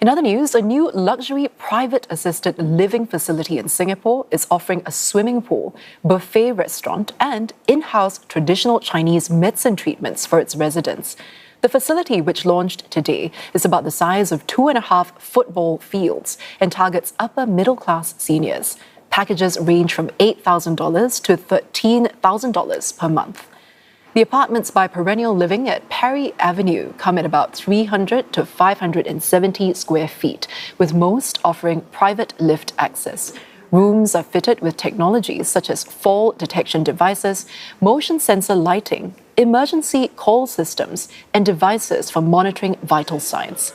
In other news, a new luxury private assisted living facility in Singapore is offering a swimming pool, buffet restaurant, and in-house traditional Chinese medicine treatments for its residents. The facility, which launched today, is about the size of 2.5 football fields and targets upper middle-class seniors. Packages range from $8,000 to $13,000 per month. The apartments by Perennial Living at Parry Avenue come at about 300 to 570 square feet, with most offering private lift access. Rooms are fitted with technologies such as fall detection devices, motion sensor lighting, emergency call systems, and devices for monitoring vital signs.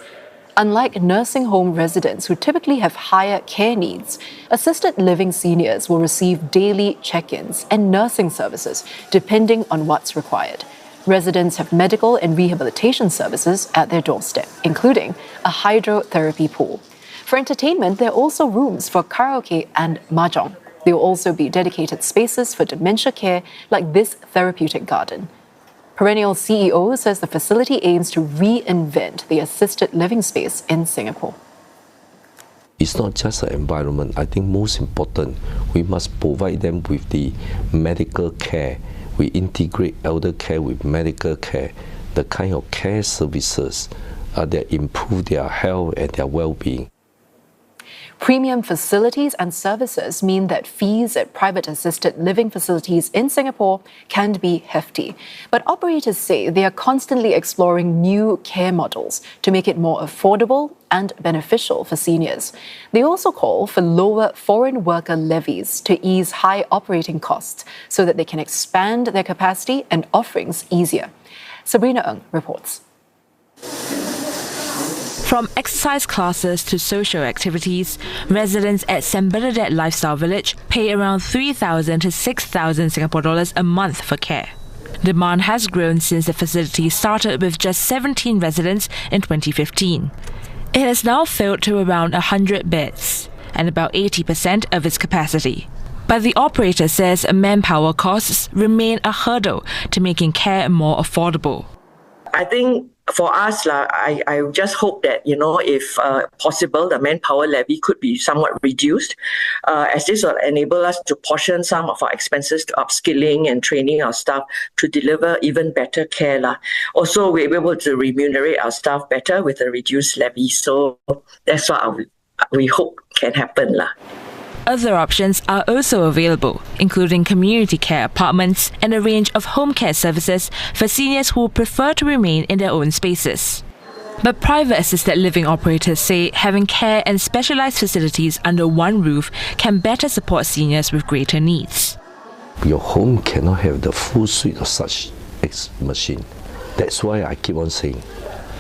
Unlike nursing home residents who typically have higher care needs, assisted living seniors will receive daily check-ins and nursing services depending on what's required. Residents have medical and rehabilitation services at their doorstep, including a hydrotherapy pool. For entertainment, there are also rooms for karaoke and mahjong. There will also be dedicated spaces for dementia care, like this therapeutic garden. Perennial CEO says the facility aims to reinvent the assisted living space in Singapore. It's not just an environment. I think most important, we must provide them with the medical care. We integrate elder care with medical care, the kind of care services that improve their health and their well-being. Premium facilities and services mean that fees at private assisted living facilities in Singapore can be hefty. But operators say they are constantly exploring new care models to make it more affordable and beneficial for seniors. They also call for lower foreign worker levies to ease high operating costs so that they can expand their capacity and offerings easier. Sabrina Ng reports. From exercise classes to social activities, residents at St. Bernadette Lifestyle Village pay around 3,000 to 6,000 Singapore dollars a month for care. Demand has grown since the facility started with just 17 residents in 2015. It has now filled to around 100 beds and about 80% of its capacity. But the operator says manpower costs remain a hurdle to making care more affordable. I think for us, I just hope that, if possible, the manpower levy could be somewhat reduced, as this will enable us to portion some of our expenses to upskilling and training our staff to deliver even better care. Also, we're able to remunerate our staff better with a reduced levy. So that's what we hope can happen. Other options are also available, including community care apartments and a range of home care services for seniors who prefer to remain in their own spaces. But private assisted living operators say having care and specialized facilities under one roof can better support seniors with greater needs. Your home cannot have the full suite of such machine. That's why I keep on saying,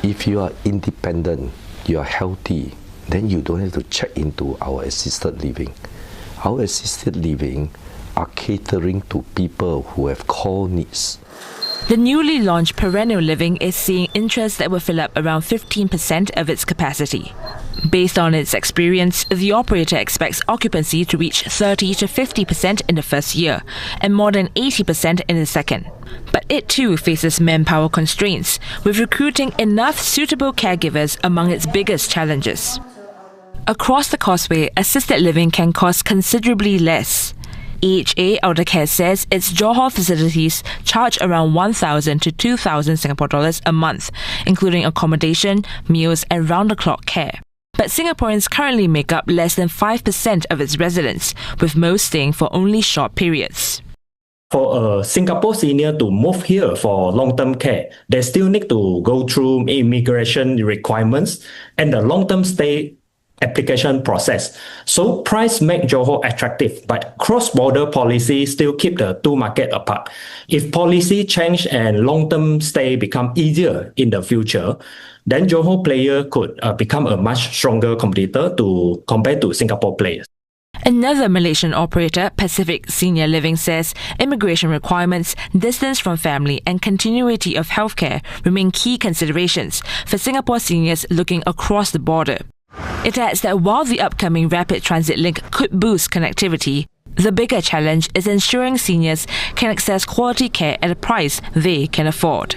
if you are independent, you are healthy, then you don't have to check into our assisted living. Our assisted living are catering to people who have core needs. The newly launched Perennial Living is seeing interest that will fill up around 15% of its capacity. Based on its experience, the operator expects occupancy to reach 30 to 50% in the first year and more than 80% in the second. But it too faces manpower constraints, with recruiting enough suitable caregivers among its biggest challenges. Across the causeway, assisted living can cost considerably less. AHA Eldercare says its Johor facilities charge around 1,000 to 2,000 Singapore dollars a month, including accommodation, meals and round-the-clock care. But Singaporeans currently make up less than 5% of its residents, with most staying for only short periods. For a Singapore senior to move here for long-term care, they still need to go through immigration requirements and the long-term stay application process. So price make Johor attractive, but cross-border policy still keep the two market apart. If policy change and long-term stay become easier in the future, then Johor player could become a much stronger competitor compared to Singapore players. Another Malaysian operator, Pacific Senior Living, says immigration requirements, distance from family and continuity of healthcare remain key considerations for Singapore seniors looking across the border. It adds that while the upcoming rapid transit link could boost connectivity, the bigger challenge is ensuring seniors can access quality care at a price they can afford.